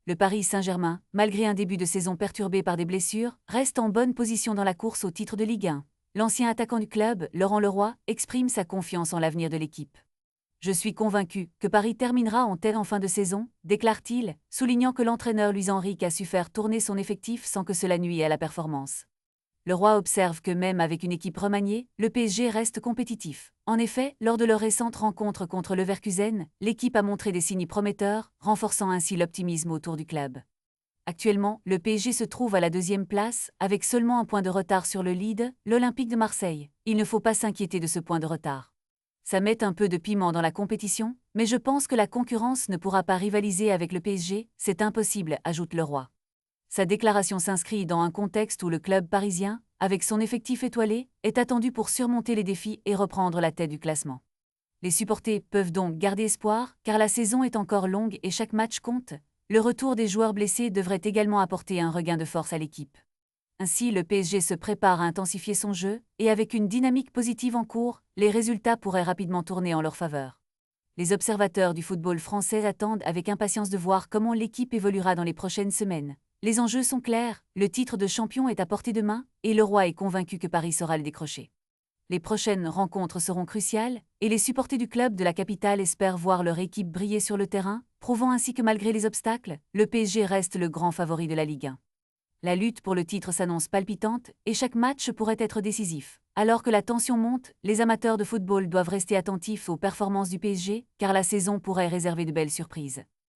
Le Paris Saint-Germain, malgré un début de saison perturbé par des blessures, reste en bonne position dans la course au titre de Ligue 1. L'ancien attaquant du club, Laurent Leroy, exprime sa confiance en l'avenir de l'équipe. Je suis convaincu que Paris terminera en tête en fin de saison, déclare-t-il, soulignant que l'entraîneur Luis Enrique a su faire tourner son effectif sans que cela nuise à la performance. Leroy observe que même avec une équipe remaniée, le PSG reste compétitif. En effet, lors de leur récente rencontre contre Leverkusen, l'équipe a montré des signes prometteurs, renforçant ainsi l'optimisme autour du club. Actuellement, le PSG se trouve à la deuxième place, avec seulement un point de retard sur le lead, l'Olympique de Marseille. Il ne faut pas s'inquiéter de ce point de retard. Ça met un peu de piment dans la compétition, mais je pense que la concurrence ne pourra pas rivaliser avec le PSG, c'est impossible, ajoute Leroy. Sa déclaration s'inscrit dans un contexte où le club parisien, avec son effectif étoilé, est attendu pour surmonter les défis et reprendre la tête du classement. Les supporters peuvent donc garder espoir, car la saison est encore longue et chaque match compte. Le retour des joueurs blessés devrait également apporter un regain de force à l'équipe. Ainsi, le PSG se prépare à intensifier son jeu, et avec une dynamique positive en cours, les résultats pourraient rapidement tourner en leur faveur. Les observateurs du football français attendent avec impatience de voir comment l'équipe évoluera dans les prochaines semaines. Les enjeux sont clairs, le titre de champion est à portée de main, et Leroy est convaincu que Paris saura le décrocher. Les prochaines rencontres seront cruciales, et les supporters du club de la capitale espèrent voir leur équipe briller sur le terrain, prouvant ainsi que malgré les obstacles, le PSG reste le grand favori de la Ligue 1. La lutte pour le titre s'annonce palpitante, et chaque match pourrait être décisif. Alors que la tension monte, les amateurs de football doivent rester attentifs aux performances du PSG, car la saison pourrait réserver de belles surprises.